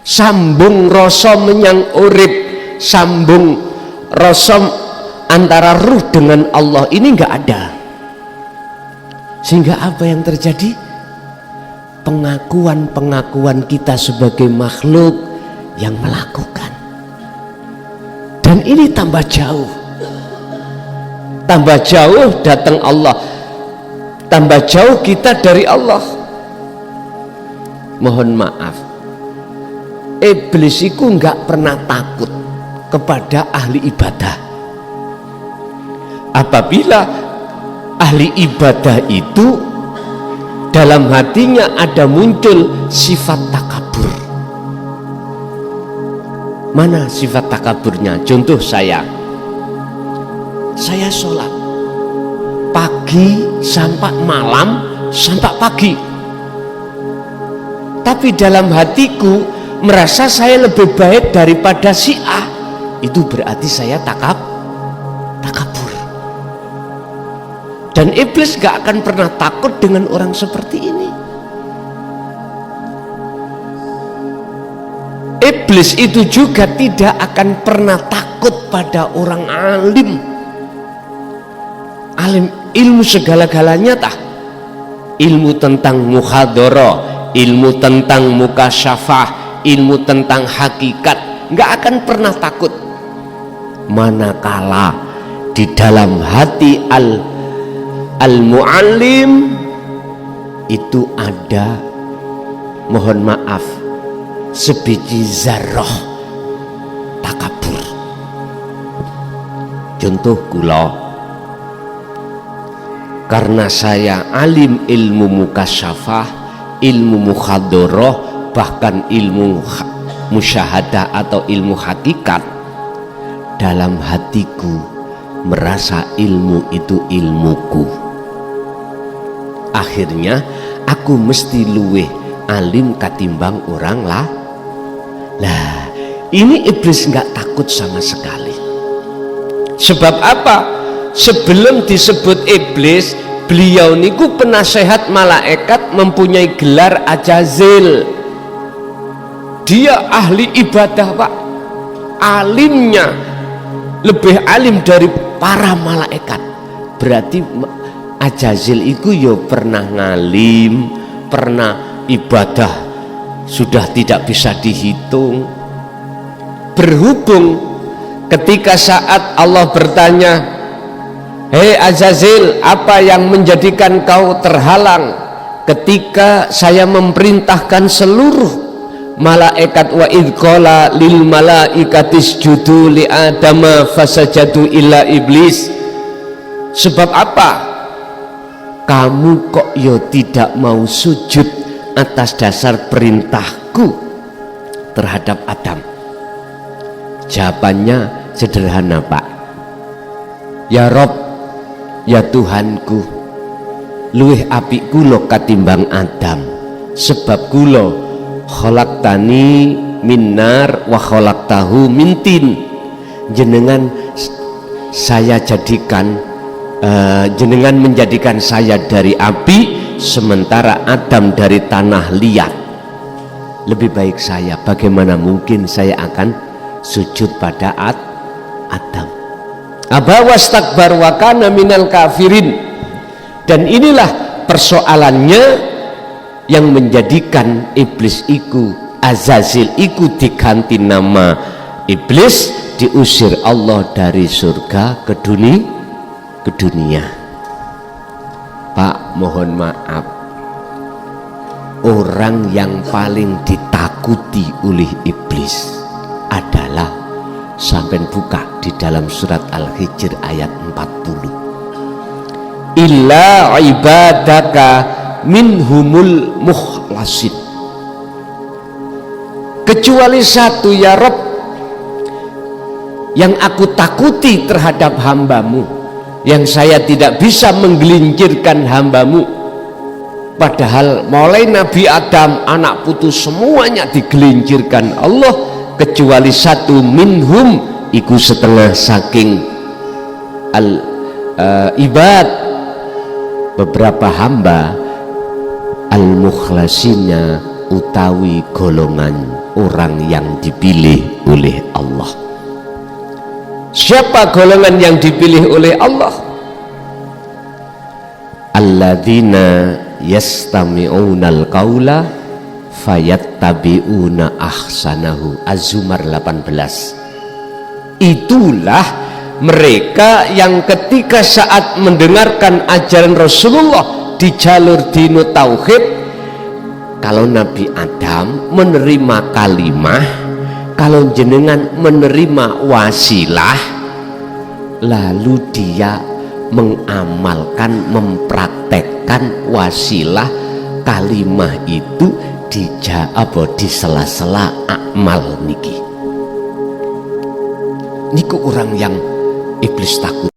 sambung rasa menyang urip, sambung rasa antara ruh dengan Allah ini nggak ada. Sehingga apa yang terjadi? Pengakuan kita sebagai makhluk yang melakukan, dan ini tambah jauh datang Allah, tambah jauh kita dari Allah. Mohon maaf, iblis itu nggak pernah takut kepada ahli ibadah. Apabila ahli ibadah itu dalam hatinya ada muncul sifat takabur. Mana sifat takaburnya? Contoh saya sholat pagi sampai malam, sampai pagi, tapi dalam hatiku merasa saya lebih baik daripada si A. Itu berarti saya takabur. Dan iblis gak akan pernah takut dengan orang seperti ini. Iblis itu juga tidak akan pernah takut pada orang alim. Alim ilmu segala-galanya tah. Ilmu tentang muhadharah, ilmu tentang mukasyafah, ilmu tentang hakikat, gak akan pernah takut. Manakala di dalam hati al-mu'allim itu ada, mohon maaf, sebiji zarrah takabur. Contoh kula, karena saya alim ilmu mukasyafah, ilmu muhadharah, bahkan ilmu musyahadah atau ilmu hakikat, dalam hatiku merasa ilmu itu ilmuku. Akhirnya aku mesti luweh alim katimbang orang lah. Ini iblis nggak takut sama sekali. Sebab apa? Sebelum disebut iblis, beliau niku penasehat malaikat, mempunyai gelar Ajazil. Dia ahli ibadah, Pak. Alimnya lebih alim dari para malaikat. Berarti Ajazil itu yo pernah ngalim, pernah ibadah sudah tidak bisa dihitung. Berhubung ketika saat Allah bertanya, hei Ajazil, apa yang menjadikan kau terhalang ketika saya memerintahkan seluruh malaikat, wa idh qala lil malaikati isjudu li adama fasajadu illa iblis. Sebab apa kamu kok yo tidak mau sujud atas dasar perintahku terhadap Adam? Jawabannya sederhana, Pak. Ya Rob, ya Tuhanku, luwih apik kula katimbang Adam. Sebab kula khalaqtani min nar wa khalaqtahu min tin. Jenengan saya jadikan jenengan menjadikan saya dari api, sementara Adam dari tanah liat. Lebih baik saya, bagaimana mungkin saya akan sujud pada Adam? Aba wastakbar wa kana minal kafirin. Dan inilah persoalannya yang menjadikan iblis iku, Azazil iku diganti nama iblis, diusir Allah dari surga ke dunia. Pak, mohon maaf, orang yang paling ditakuti oleh iblis adalah, sampai buka di dalam surat Al-Hijr ayat 40, illa ibadaka minhumul mukhlasin, kecuali satu ya Rabb yang aku takuti terhadap hambamu, yang saya tidak bisa menggelincirkan hambamu. Padahal mulai Nabi Adam, anak putus semuanya digelincirkan Allah, kecuali satu, minhum, iku setengah saking ibad, beberapa hamba, al-mukhlasinya, utawi golongan orang yang dipilih oleh Allah. Siapa golongan yang dipilih oleh Allah? Alladzina yastami'unal qaula fayattabi'una ahsanahu. Az-Zumar 18. Itulah mereka yang ketika saat mendengarkan ajaran Rasulullah di jalur dinu tauhid, kalau Nabi Adam menerima kalimah, kalau jenengan menerima wasilah, lalu dia mengamalkan, mempraktekkan wasilah kalimah itu di sela-sela amal niki. Niku orang yang iblis takut.